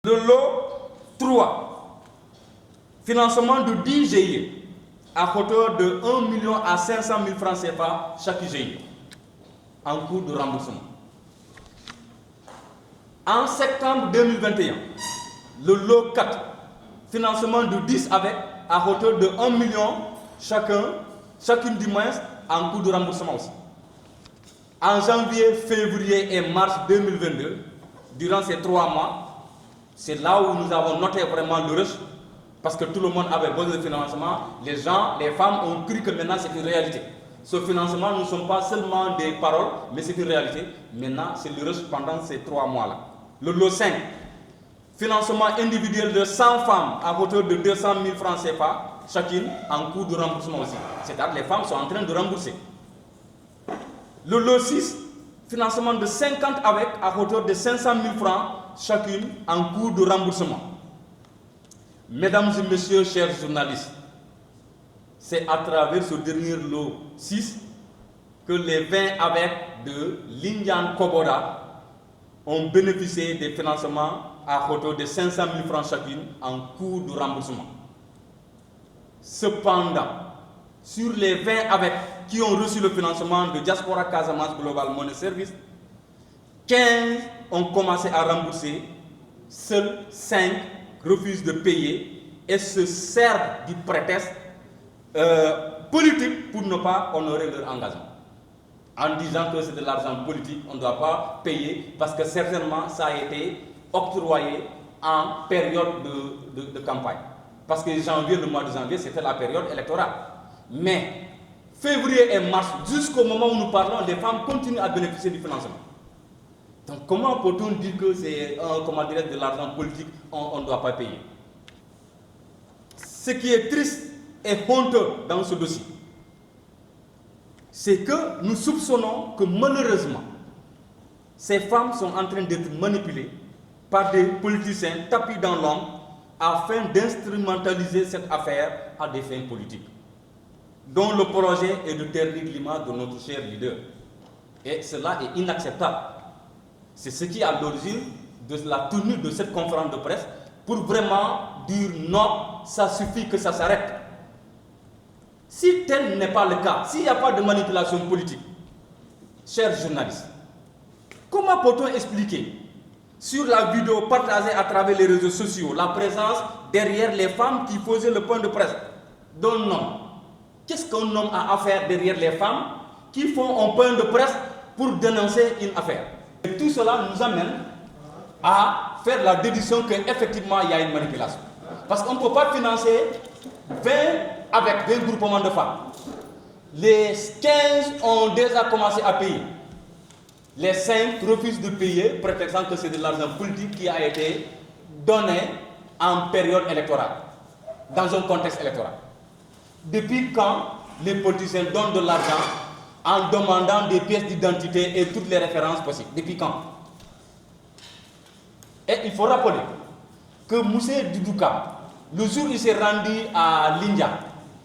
Le lot 3, financement de 10 GIE à hauteur de 1 million à 500 000 francs CFA chaque GIE en cours de remboursement. En septembre 2021, le lot 4, financement de 10 avec à hauteur de 1 million chacune du moins en cours de remboursement aussi. En janvier, février et mars 2022, durant ces 3 mois, c'est là où nous avons noté vraiment le rush, parce que tout le monde avait besoin de financement. Les gens, les femmes ont cru que maintenant c'est une réalité. Ce financement ne sont pas seulement des paroles, mais c'est une réalité. Maintenant, c'est le rush pendant ces 3 mois-là. Le lot 5, financement individuel de 100 femmes à hauteur de 200 000 francs CFA, chacune en cours de remboursement aussi. C'est-à-dire que les femmes sont en train de rembourser. Le lot 6, financement de 50 avec à hauteur de 500 000 francs chacune en cours de remboursement. Mesdames et messieurs, chers journalistes, c'est à travers ce dernier lot 6 que les 20 avec de Lindiane Koboda ont bénéficié des financements à hauteur de 500 000 francs chacune en cours de remboursement. Cependant, sur les 20 avec qui ont reçu le financement de Diaspora Casamance Global Money Service, 15 ont commencé à rembourser, seuls 5 refusent de payer et se servent du prétexte politique pour ne pas honorer leur engagement. En disant que c'est de l'argent politique, on ne doit pas payer parce que certainement ça a été octroyé en période de campagne. Parce que le mois de janvier, c'était la période électorale. Mais février et mars, jusqu'au moment où nous parlons, les femmes continuent à bénéficier du financement. Donc comment peut-on dire que c'est de l'argent politique, on ne doit pas payer? Ce qui est triste et honteux dans ce dossier, c'est que nous soupçonnons que malheureusement, ces femmes sont en train d'être manipulées par des politiciens tapis dans l'ombre afin d'instrumentaliser cette affaire à des fins politiques, dont le projet est de ternir l'image de notre cher leader. Et cela est inacceptable. C'est ce qui est à l'origine de la tenue de cette conférence de presse pour vraiment dire non, ça suffit que ça s'arrête. Si tel n'est pas le cas, s'il n'y a pas de manipulation politique, chers journalistes, comment peut-on expliquer sur la vidéo partagée à travers les réseaux sociaux la présence derrière les femmes qui faisaient le point de presse d'un homme? Qu'est-ce qu'un homme a à faire derrière les femmes qui font un point de presse pour dénoncer une affaire? Et tout cela nous amène à faire la déduction qu'effectivement il y a une manipulation. Parce qu'on ne peut pas financer 20 avec 20 groupements de femmes. Les 15 ont déjà commencé à payer. Les 5 refusent de payer, prétextant que c'est de l'argent politique qui a été donné en période électorale, dans un contexte électoral. Depuis quand les politiciens donnent de l'argent en demandant des pièces d'identité et toutes les références possibles? Depuis quand? Et il faut rappeler que Moussé Doudouka, le jour où il s'est rendu à Lindiane,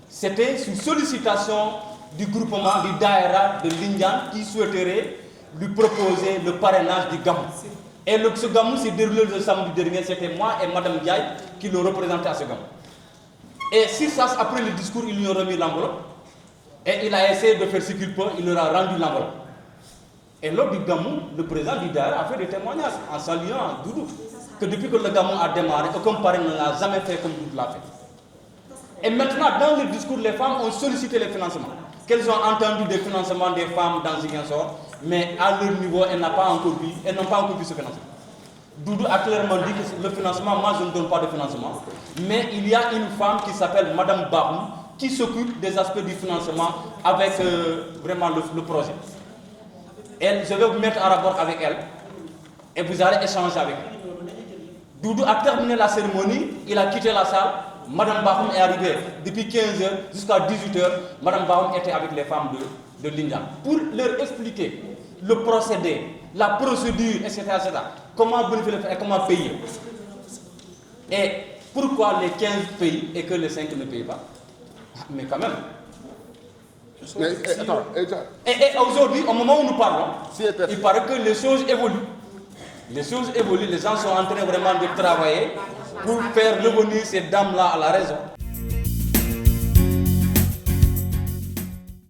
c'était sous sollicitation du groupement du Daïra de Lindiane qui souhaiterait lui proposer le parrainage du Gamou. Et ce Gamou s'est déroulé le samedi dernier, c'était moi et Mme Diaye qui l'ont représenté à ce Gamou. Et 6 ans après le discours, ils lui ont remis l'enveloppe. Et il a essayé de faire ce qu'il peut, il leur a rendu l'enveloppe. Et lors du Gamou, le président du Daïra a fait des témoignages en saluant Doudou, que depuis que le Gamou a démarré, aucun parrain ne l'a jamais fait comme Doudou l'a fait. Et maintenant, dans le discours, les femmes ont sollicité les financements. Qu'elles ont entendu des financements des femmes dans Ziguinchor, mais à leur niveau, elles n'ont pas encore vu ce financement. Doudou a clairement dit que le financement, moi je ne donne pas de financement, mais il y a une femme qui s'appelle Madame Barou, qui s'occupe des aspects du financement avec vraiment le projet. Je vais vous mettre en rapport avec elle et vous allez échanger avec elle. Doudou a terminé la cérémonie, il a quitté la salle, Madame Bahoum est arrivée depuis 15h jusqu'à 18h. Madame Bahoum était avec les femmes de Lindiane pour leur expliquer le procédé, la procédure, etc. Comment bonifier et comment payer. Et pourquoi les 15 payent et que les 5 ne payent pas? Mais quand même. Mais, attends, et aujourd'hui, au moment où nous parlons, il paraît que les choses évoluent. Les choses évoluent, les gens sont en train vraiment de travailler pour faire revenir ces dames-là à la raison.